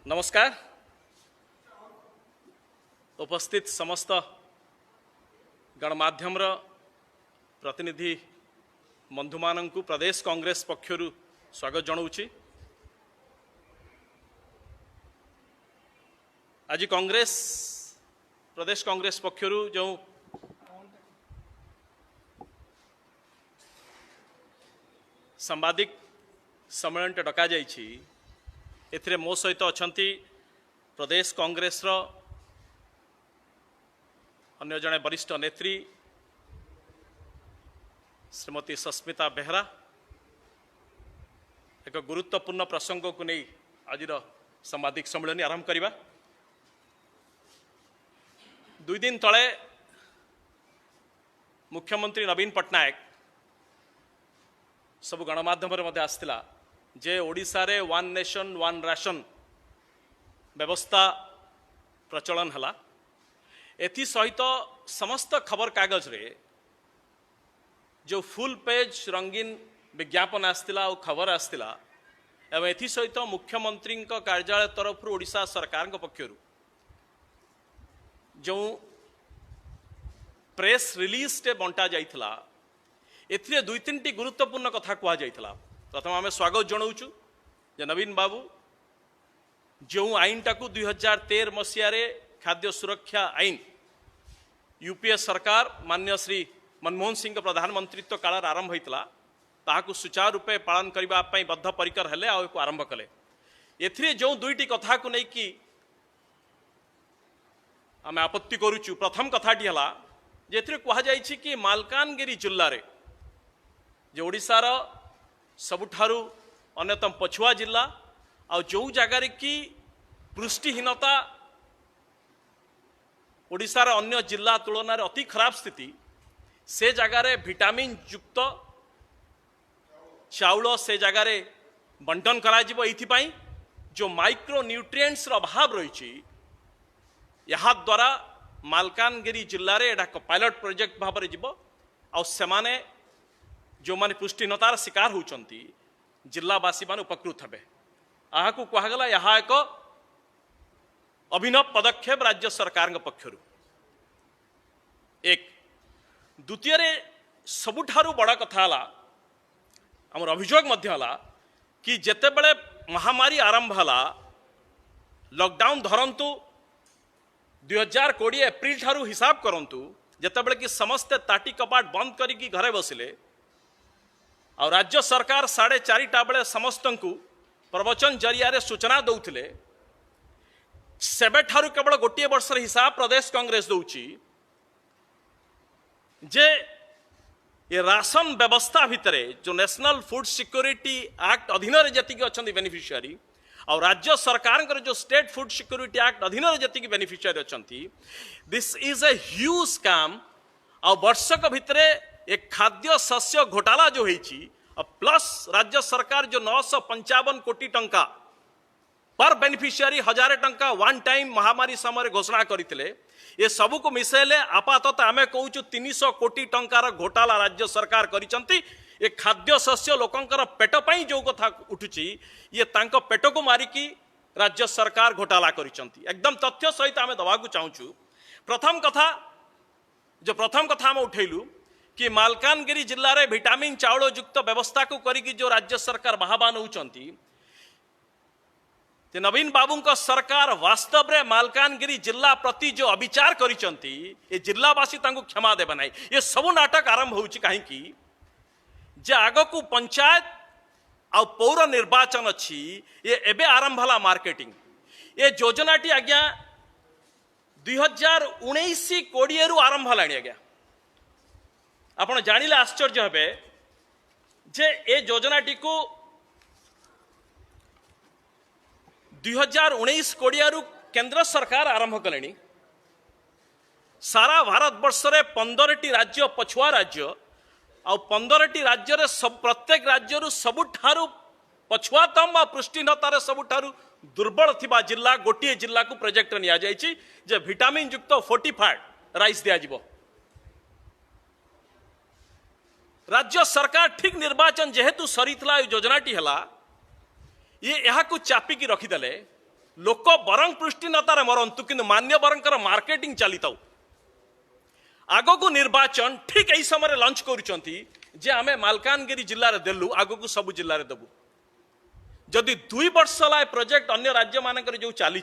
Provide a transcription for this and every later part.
नमस्कार। उपस्थित समस्त गणमाध्यम प्रतिनिधि बंधु मानू प्रदेश कांग्रेस पक्षरु स्वागत जनाऊँगी। आज कांग्रेस प्रदेश कांग्रेस पक्षरु जो सांबादिक सम्मेलन डका जाइछि एथिरे मो सहित अछंती प्रदेश कांग्रेस अन्य जड़े वरिष्ठ नेत्री श्रीमती सस्मिता बेहरा। एक गुरुत्वपूर्ण प्रसंग को नहीं आज सांबादिक सम्मेलन आरंभ करवा। 2 दिन तले मुख्यमंत्री नवीन पट्टनायक सब गणमाध्यम आसला जे ओडिशा रे वन नेशन वन राशन व्यवस्था प्रचलन हला। एथि सहित समस्त खबर कागज रे जो फुल पेज रंगीन विज्ञापन आसला और खबर आसला एवं एथि सहित मुख्यमंत्री कार्यालय तरफ ओडिशा सरकार पक्षरु जो प्रेस रिलीज टे बंटा जाइथला एथिरे 2-3 गुरुत्वपूर्ण कथा कहा जाइथला। प्रथम आम स्वागत जनाऊँ जे नवीन बाबू जो आईन टाकू 2013 मसीह खाद्य सुरक्षा आईन यूपीए सरकार मान्य श्री मनमोहन सिंह प्रधानमंत्रित्व काल आरंभ होता ताकू सुचारू रूपे पालन करने बद्धपरिकर हेले आरंभ कले। एथिरे जो 2टी कथा को लेकिन आम आपत्ति करुचु। प्रथम कथाटी है जे कहुई कि मालकानगिरी जिले में जो ओडिशार सबुठारु अन्यतम पछुआ जिला और जो जगार कि पुष्टिहीनता ओडिशार अन्य जिला तुलन में अति खराब स्थिति से जगार विटामिन युक्त चाउल से जगार बंटन करा जो माइक्रो न्यूट्रिएंट्स अभाव रही यहाँ द्वारा मालकानगिरी जिले में एक पायलट प्रोजेक्ट भाव में जीव आ सेमाने जो माने पुष्टिहीनतार शिकार होचंती जिलावासी मान उपकृत हेबे। यहाँ को कहगला यहाँ एक अभिनव पदक्षेप राज्य सरकार पक्षरु। एक द्वितीय सबुठारु बड़ कथा हला आमर अभियोग मध्य हला कि जेते बड़े महामारी आरंभ हला लॉकडाउन धरंतु 2020 एप्रिल ठारू हिसाब करंतु जेते बड़े कि समस्त ताटी कपाट बंद करिकी घरे बसिले और राज्य सरकार 4:30 बेले समस्त को प्रवचन जरिया सूचना दौले सेबे ठारू केवल गोटे वर्ष हिसाब प्रदेश कांग्रेस दौची जे ये राशन व्यवस्था भितर जो नेशनल फूड सिक्योरिटी एक्ट अधीन जी अच्छा बेनिफिशियरी और राज्य सरकार जो स्टेट फूड सिक्योरिटी एक्ट अधीन जी बेनिफिशियरी अच्छा this is a huge scam. और वर्षक भितर एक खाद्य शस्य घोटाला जो होईची प्लस राज्य सरकार जो 955 कोटी टंका पर बेनिफिशियरी 1000 टंका वन टाइम महामारी समय घोषणा करते ये सबू को मिसेले आपातत आमे कहूँ 300 कोटी टंकार घोटाला राज्य सरकार करिसंती। ये खाद्य शस्य लोकंकर पेट पई जो कथा उठुची ये तांको पेट को मारिकी राज्य सरकार घोटाला करिसंती। एकदम तथ्य सहित आमे दबाकू चाहूँ। प्रथम कथा आम उठेलु कि मालकानगिरी जिले में विटामिन चाउल युक्त व्यवस्था को करिकी जो राज्य सरकार बाहाबा नौचंती नवीन बाबू सरकार वास्तव में मालकानगिरी जिला प्रति जो अविचार करिसंती ये जिलावासी तांको क्षमा देबे नहीं। ये सब नाटक आरंभ होउची कहीं जे आगकू पंचायत आ पौर निर्वाचन अच्छी ये एबे आरंभ हला मार्केटिंग। ये योजनाटी आज्ञा 2019-20 रु आरंभ हलाणी आज्ञा। आपण जानिले आश्चर्य हेबे जे ए योजनाटी को 2019-20 रु केंद्र सरकार आरंभ कलेनी। सारा भारत वर्ष रे 15टी राज्य पछुआ राज्य आ 15टी राज्य रे सब प्रत्येक राज्य रु सबुठारु पछुआतम आ पुष्टिहीनतार सबुठारु दुर्बल थिबा जिला गोटे जिला को प्रोजेक्ट निया जायछि जे विटामिन युक्त फोर्टिफाइड राइस दिया जिवो। राज्य सरकार ठीक निर्वाचन जेहेतु सरीथला योजनाटी हला ये यहाँ को चापिकी रखीदे लोक बरंग पृष्ठीनतार मरंतु किंतु मान्यवरंकर मार्केटिंग चली थाउ आग को निर्वाचन ठीक यही समय लंच करुचंती जे आमे मालकानगिरी जिल्ला रे देलु आग को सब जिल्ला रे देबु जदि 2 वर्ष ला प्रोजेक्ट अन्य राज्य मानकर जो चली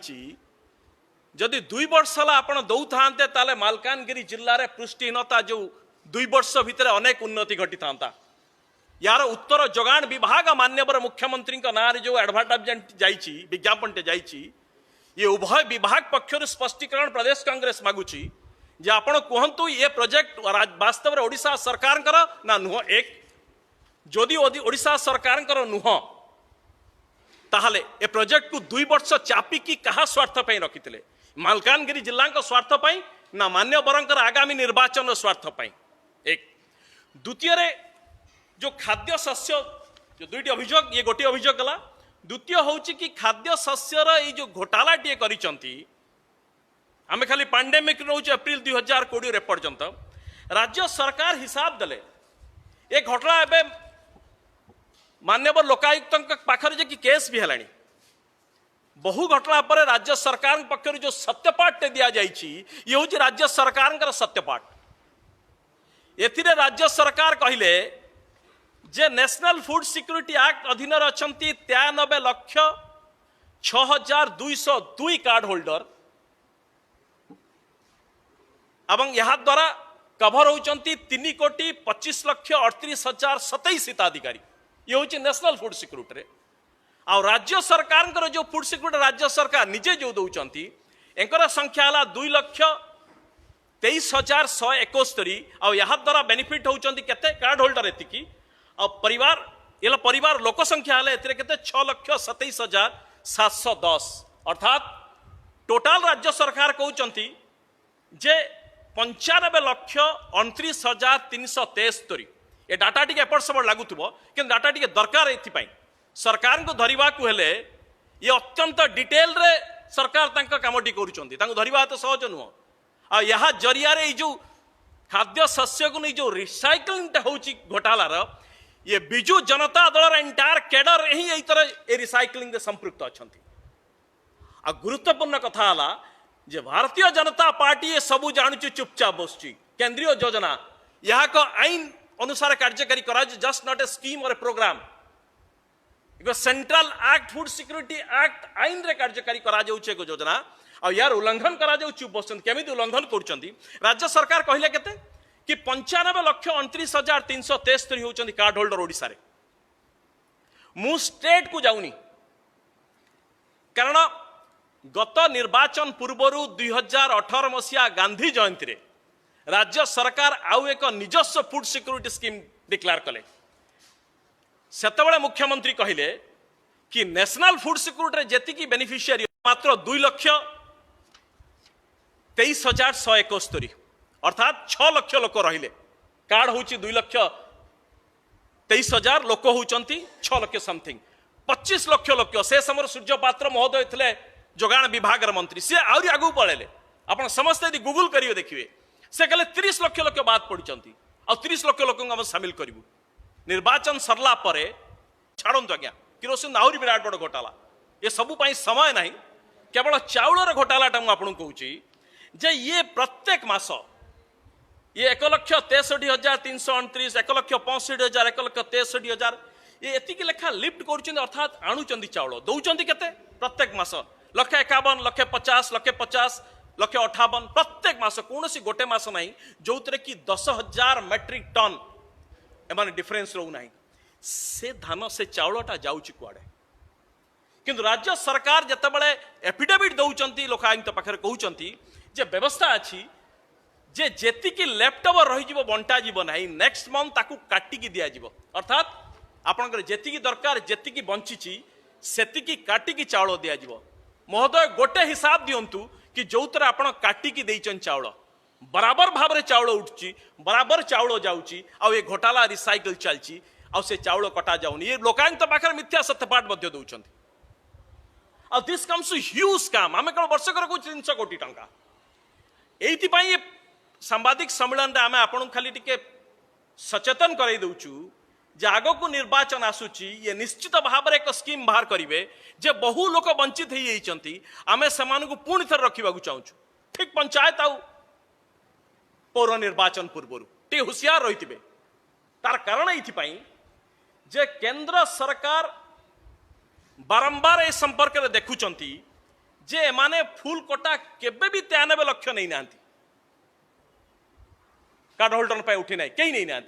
जदि 2 वर्ष ला आपण दौ थांते ताले मालकानगिरी जिल्ला रे पृष्ठहीनता जो 2 वर्ष भितर अनेक उन्नति घटी थांता यार उत्तर जोगान विभाग मान्यवर मुख्यमंत्री ना जो एडवर्टाइजमेंट जाइछि विज्ञापन जाइछि ये उभय विभाग पक्षर स्पष्टीकरण प्रदेश कांग्रेस मागुछि जे आपण कहंतु ये प्रोजेक्ट वास्तव रे ओडिशा सरकार ना नुह एक जदि ओडिशा सरकार नुह ताहले ए प्रोजेक्ट को 2 वर्ष चापी की कहा स्वार्थ पई रखिथिले मालकानगिरी जिल्ला स्वार्थ पई ना मान्यवरंकर आगामी निर्वाचन स्वार्थ पई एक द्वितीय रे जो खाद्य शस्य जो दुईटी अभियोग ये गोटे अभियोग गला द्वितीय होउची कि खाद्य शस्यर ये जो घोटाला टे करिसंती आमे खाली पैंडेमिक रहउछ अप्रैल 2020 रे पर्यंत राज्य सरकार हिसाब देले ए घटना एबे मान्यवर लोकायुक्त पाखरे जे कि केस भी हेलानी बहु घटना पर राज्य सरकार पक्षर जो सत्यपाठ दिया जाइछि ये होउछि राज्य सरकार सत्यपाठ एथिरे राज्य सरकार कहिले जे नेशनल फूड सिक्योरिटी एक्ट अधीन अछंती 93,06,202 कार्ड होल्डर एवं यह द्वारा कभर होचंती 3,25,38,027 हिताधिकारी ये होची नेशनल फूड सिक्योरिटी रे आ राज्य सरकार जो फूड सिक्योरिटी राज्य सरकार निजे जो दउचंती एंकर संख्या हला 2,23,171 आ यह द्वारा बेनिफिट होचंती केते कार्ड होल्डर एतिकी और परिवार ये परिवार लोक संख्या हेल्ले केते 6,27,710 अर्थात टोटाल राज्य सरकार कहते जे 95,29,373 ये डाटा टी एपट सेपट लगुव कि डाटा टी दरकार ये सरकार को धरवा को हेले ये अत्यंत डिटेल रे सरकार कामटी करा तो सहज नुह आ यहाँ जरिया जो खाद्य शस्य को नहीं जो रिसाइक्लिंग होची घोटालार ये बिजु जनता दल एंटायर कैडर ही तरह ए रिसाइक्लिंग संपृक्त अच्छा आ गुरुत्वपूर्ण कथा है जे भारतीय जनता पार्टी ये सबू जानुची चुपचाप बस केंद्रीय योजना यहाँ को आईन अनुसार कार्यकारी करा जस्ट नॉट ए स्कीम और a program central act food security act आईन रे कार्यकारी करा एक योजना और यार उल्लंघन करा चुप बस केमी उल्लंघन कर राज्य सरकार कहले केते कि 95,29,373 होचंदी कार्ड होल्डर ओडिसा रे मु स्टेट को जाऊनी कारण गत निर्वाचन पूर्वरु 2018 मसीहा गांधी जयंती रे राज्य सरकार आउ एक निजस्व फूड सिक्योरिटी स्कीम डिक्लेयर कले सेतबेले मुख्यमंत्री कहिले कि नेशनल फूड सिक्योरिटी रे जेतिकी बेनिफिशियरी मात्र 2,23,171 अर्थात 6 लाख लोक रहिले कार्ड होची 2,23,000 लोक होचंती 6 लाख समथिंग 25 लाख लोक से समय सूर्य पात्र महोदय थे जोगान विभाग मंत्री सी आहरी आगू पळेले आपण समस्त यदि गूगल करिवे देखिए से कहले 30 लाख लोक बाद पड़चंती आ 30 लाख लोक हम शामिल करिवु निर्वाचन सरला परे छाड़ंतु आज्ञा किरोसिन आहरी विराट बड़ घोटाला ये सबु पई समय नहीं केवल चाउलर घोटालाटा मु आपन कहूची जे ये प्रत्येक मास ये 1,63,329 1,65,000 1,63,000 ये एतिक लेखा लिफ्ट कर अर्थात आणुचंदी चाउल दौचंदी केते प्रत्येक मास 1,51 1,50 1,50 1,58 प्रत्येक मास कौन गोटे मास नहीं जो कि 10,000 मेट्रिक टन एमाने डिफरेंस रहू नहीं से धान से चाउलटा जाउची कुआडे किंतु राज्य सरकार जतबेले एफिडेविट दौचंती लोकायुक्त पाखरे कहउचंती जे व्यवस्था अछि जे जेतिकी लेफ्ट ओवर रही जीवो बंटा जीवो नाही नेक्स्ट मंथ ताकू काटिकी दिया जीवो अर्थात आपनकर जेतिकी दरकार जेतिकी बंचिची सेतिकी काटिकी चाउल दिया जीवो महोदय गोटे हिसाब दियंतु कि जोतरे आपण काटिकी देइचन चाउल बराबर भाव रे चाउल उठची बराबर चाउल जाउची आ ये घोटाला रिसाइकल चलची आ से चाउल कटा जाउनी ये लोकायुक्त पाखरे मिथ्या सत्यपाठ मध्य दउचंती आ दिस कम्स टू ह्यूज काम आमे कोन वर्षकर को 300 कोटी टंका एइति पई सांबादिक सम्मेलन रे आमे आपण खाली टिके सचेतन कराई दउचु जे आग को निर्वाचन आसुची ये निश्चित भाव एक स्कीम बाहर करेंगे जे बहु लोक वंचित होती आम से पुणी थे रखा चाहूँ ठीक पंचायत आउ पौर निर्वाचन पूर्व टे हुशियार रही थे तार कारण ये जे केंद्र सरकार बारंबार ए संपर्क में देखुंट जे एमाने फुल कोटा केबे भी 93 लक्ष नहीं ना कार्ड होल्डर पे उठी ना कहीं नहीं ना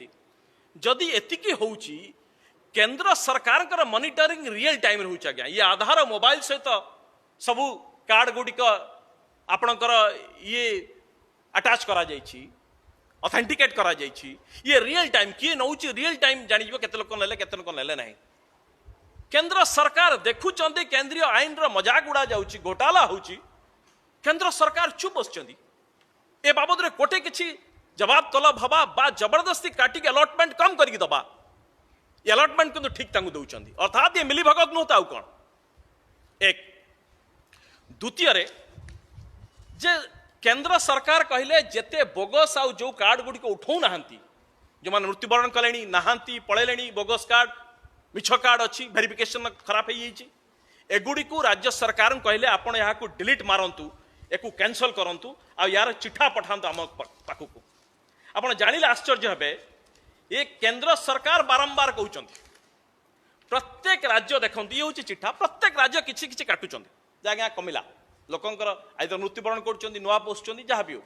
जदि एतिकी होउची केंद्र सरकार कर मॉनिटरिंग रियल टाइम रहउछ आज्ञा ये आधार मोबाइल सहित सबू कार्ड गुडिक आपणकर ये अटैच करा जाइछि ऑथेंटिकेट करा जाइछि ये रियल टाइम किए नउची रियल टाइम जानि जबो केते लोक नेले केते लोक नेले नाही केंद्र सरकार देखुचंदी केंद्रीय आईन रो मजाक उड़ा जाउची घोटाला होउची केंद्र सरकार चुप बसचंदी ए बाबद रे कोटे किछि जवाब तलब हवा बा जबरदस्ती काटिक अलॉटमेंट कम करके दबा अलॉटमेंट किंतु ठीक तांगु दउचंदी अर्थात ये मिली भगत नुता आउ कोन एक द्वितीय रे जे केंद्र सरकार कहले जेते बोगस आउ जो कार्ड गुडी को उठौ नाहंती जो मान मृत्युवरण कलेनी नाहंती पळेलेनी बोगस कार्ड मिछ कार्ड अछि वेरिफिकेशन खराब हो जाइछि एगुडी को राज्य सरकार कहले आपण यहाँ को डिलीट मारंतु एकु कैंसल करंतु आ यार चिठा पठांतु आम पाखकु आपण जानिले आश्चर्य हेबे ये केंद्र सरकार बारंबार कहउचंती प्रत्येक राज्य देखंती ये होची चिठा प्रत्येक राज्य किछि किछि काटुचंती जागा कमिला लोकंकर आइदर मृत्युवरण करचंती नुआ पोसचंती जहा भी हो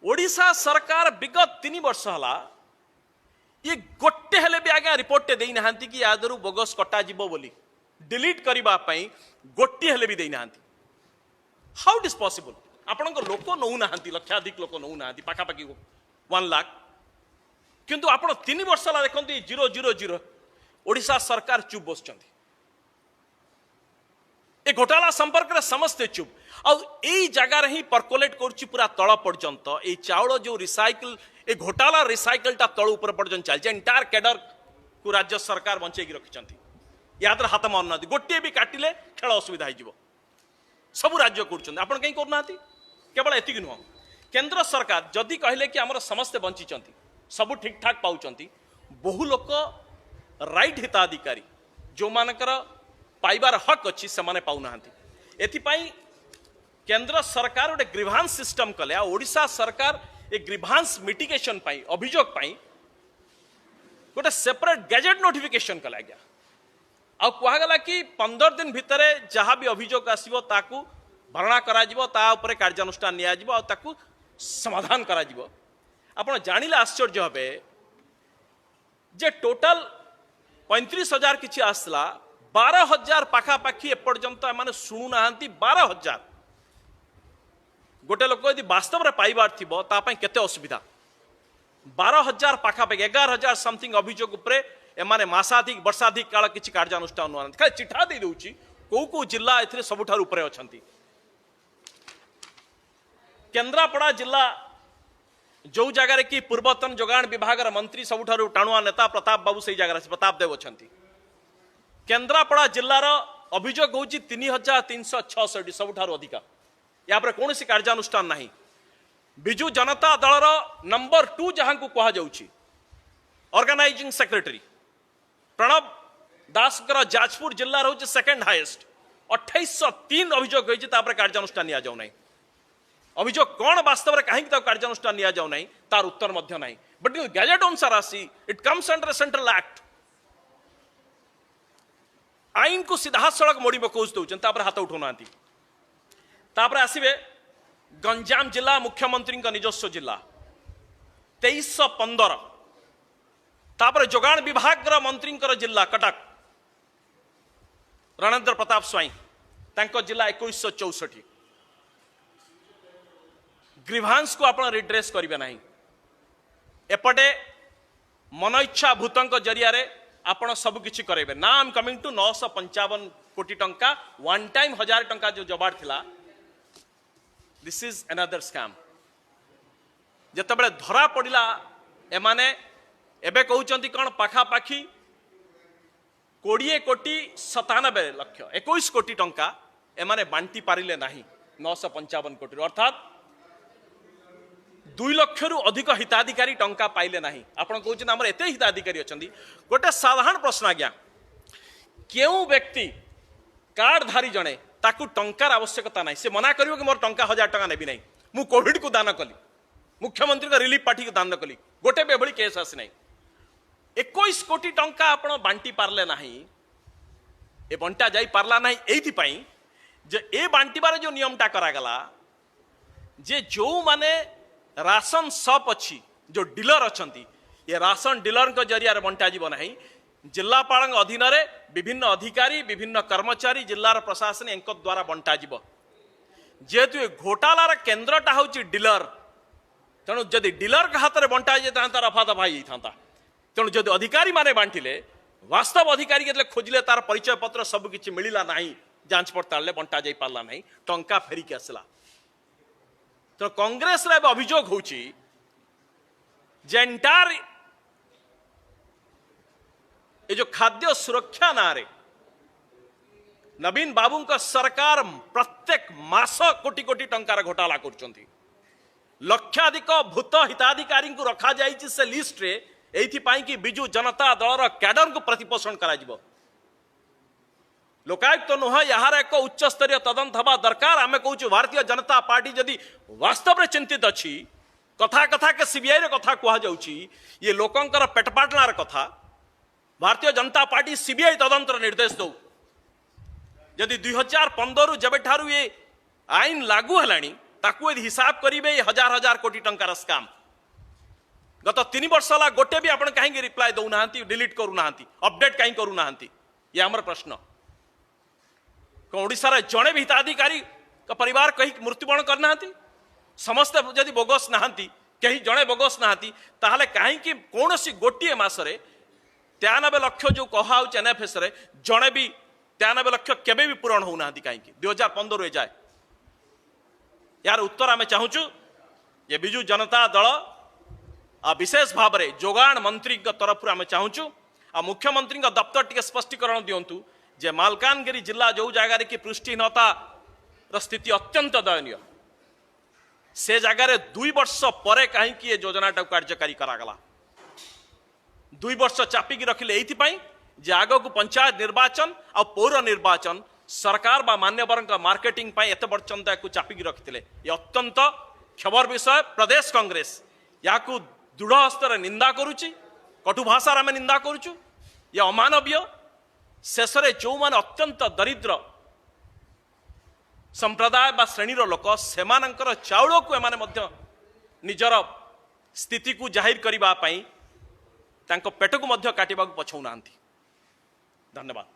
ओडिशा सरकार विगत 3 वर्ष हला ये गोटे हेले भी आगे रिपोर्ट दे नाहांती कि यादरू बोगस कटा जीवो बोली डिलीट करबा पई गोटे हेले भी दे नाहांती हाउ इट इज पॉसिबल आपण लोक नौ नाहांती लक्षाधिक लोक नौ नाहांती पाखा पाखी 1 लाख किंतु आपण 3 वर्ष ला देखंती 000 ओडिशा सरकार चुप बसचंती ए घोटाला संपर्क रे समस्ते चुप आ एई जगह रे ही परकोलेट करछि पूरा तळ पर्यंत ए चाउल जो रिसाइकल ए घोटाला रिसाइकल ता तळ ऊपर पर्यंत चलछि एंटायर कैडर को राज्य सरकार बंचै की रखिचंती यादर हाथ मारना गोटे भी काटिले खेल असुविधा हो सब राज्य कर आप कहीं करना केवल एतिक नुह केंद्र सरकार जदि कहले कि आमर समस्ते बंची सब ठीक ठाक पाउचंती बहु लोक राइट हिताधिकारी जो मानकर पाइबार हक अच्छी से माने पाउना एथिपाई केंद्र सरकार गोटे ग्रीभांस सिस्टम कले आ ओडिशा सरकार ए ग्रीभांस मिटिगेशन पाई अभियोग पाई गोटे सेपरेट गैजेट नोटिफिकेशन कले आज्ञा आ कहगला कि 15 दिन भितर जहाँ भी अभियोग आसो ताकू भरणा करा उपरे कार्यानुष्ठान निया आ ताकू समाधान करा आपण जानिले आश्चर्य हे जे टोटल 35,000 किछि आसला 12,000 पाखापाखि एपर्यंत एमाने शुणु नाहांती 12,000 गोटे लोक यदि वास्तव में पाइबार थिबो ता पई केते असुविधा 12,000 पाखापाखि 11,000 समथिंग अभियोग उपरे एमाने मासाधिक वर्षाधिक काल किछि कार्यानुष्ठान अनुष्ठान खाली चिठा दे दउची को जिला एथिरे सबुठार उपरे अछंती केंद्रापड़ा जिला जो जगार कि पूर्वतन जोगाण विभाग मंत्री सबुठार टाणुआ नेता प्रताप बाबू से जगह प्रताप देव अछंती केंद्रापड़ा जिलार अभियोग होची 3,366 सबुठार अधिका या पर कौन कार्यानुष्ठान नहीं बिजु जनता दलर नंबर 2 जहां को कहा जाउची ऑर्गेनाइजिंग सेक्रेटरी प्रणब दास जाजपुर जिला रोचे सेकेंड हाईएस्ट 2803 अभियोग होती कार्यानुष्ठान निया जाऊ नहीं अभियोग कौन वास्तव में कहीं कार्यानुष्ठान निया जाऊ नहीं तार उत्तर मध्य नहीं बट गैजेट अनुसार आसी it comes under central act आईन को सीधा सड़क मोड़ी पकोज दौरान हाथ उठाऊना आसवे गंजाम जिला मुख्यमंत्री निजस्व जिला 2315 तापर जोगाण विभाग मंत्री जिला कटक रणेंद्र प्रताप स्वाई तांको जिला 2164 ग्रीभांस को आप रिड्रेस करेंगे ना एपटे मन इच्छा भूतों जरिया आपण सब किछि करेंगे ना आई एम कमिंग टू 955 कोटी टंका वन टाइम 1000 टंका जो जबाड़ थिला दिस इज अनदर स्कैम जेतेबेले धरा पड़िला एमाने एबे कहउचंती कोन पाखापाखी 20 कोटी 97 लक्ष 21 कोटी टंका एमाने बांटी पारिले नाही 955 कोटी अर्थात 2 लाख रु अधिक हिताधिकारी टंका पाइले नहीं आपण कहउछन हमर एते हिताधिकारी अछंदी गोटे साधारण प्रश्न आज्ञा केउ व्यक्ति कार्डधारी जणे ताकू टंकार आवश्यकता नहीं से मना करियो कि मोर टंका 1000 टंका नेबी नहीं मु कोविड को दान कली मुख्यमंत्री का रिलीफ पार्टी को दान कली गोटे बेभली केस आसी नहीं 21 कोटी टंका आपण बांटी पारले नहीं ए बंटा जाई पारला नहीं एथि पई जे ए बांटीबार जो नियमटा करागला जे जो माने राशन शॉप अच्छी जो डीलर अच्छा ये राशन डीलर को जरिया बंटा जीव नहीं जिलापाल अधीन विभिन्न अधिकारी विभिन्न कर्मचारी जिलार प्रशासन एंक द्वारा बंटा जीव जेहेतु ये घोटालार केन्द्रटा हूँ डीलर तेणु जदि डीलर के हाथ में बंटा जाता रफा दफा होता तेणु जदि अधिकारी माने बांटिले वास्तव अधिकारी के खोजिले तार परिचय पत्र सबकि मिलला ना जांच पड़ताल बंटा जा पारा ना टंका फेरिक आसला तो कांग्रेस अभियोग होची जे एंटायर ये जो खाद्य सुरक्षा ना रे नवीन बाबू का सरकार प्रत्येक मास कोटी कोटी टंकार घोटाला कर लक्षाधिक भूत हिताधिकारी को रखा जाइए से लिस्ट रे एइथिपाई कि बिजु जनता दलर कैडर को प्रतिपोषण करा जिवो लोकायुक्त तो नुह यार एक उच्च स्तरीय तदंत हवा दरकार आम कहूँ भारतीय जनता पार्टी जदि वास्तव में चिंतित अच्छी कथा कथा के सीबीआई रे कथा कह जाउची ये लोकंकर पेटपाटनार कथा भारतीय जनता पार्टी सीबीआई तदंत निर्देश दो जदि 2015 जब ठारू ये आईन लागू है ताकू यदि हिसाब करेंगे हजार हजार कोटी टंकार स्काम गत 3 वर्ष है गोटे भी आप कहीं रिप्लाई दौना डिलीट करूना अपडेट कहीं करूना ये आमर प्रश्न ओडिशार जड़े भी हिताधिकारी का परिवार कहीं मृत्युवरण करना समस्ते जदि बोगस नहांती कहीं जड़े बोगस नहांती ताहले कहीं कौन सी गोटे मसरे 93 लाख जो कहा एनएफएस रे जड़े भी 93 लाख केबे भी पूरण होना कहीं 2015 जाए यार उत्तर आम चाहूँ ये बिजु जनता दल विशेष भाव में जोगाण मंत्री तरफ आम चाहूँ आ मुख्यमंत्री दफ्तर टी स्पष्टीकरण दिंतु जे मालकानगिरी जिला जो जगार की पृष्ठहीनता स्थिति अत्यंत दयनीय से जगार 2 वर्ष पर कहीं ये योजनाटा कार्यकारी करागला 2 वर्ष चापिकी रखिले जे आग को पंचायत निर्वाचन आ पौर निर्वाचन सरकार बा मान्यवर मार्केटिंग एत पर्यंत या चापिकी रखिले ये अत्यंत क्षमर विषय प्रदेश कांग्रेस या दृढ़ हस्तर निंदा करुच्ची कटु भाषा आम निंदा करुचु ये अमानवीय शेष में जो मैंने अत्यंत दरिद्र संप्रदाय बा श्रेणीर लोक से चाउल को एमाने निजर स्थिति को जाहिर करने पेट को काटा पछौना धन्यवाद।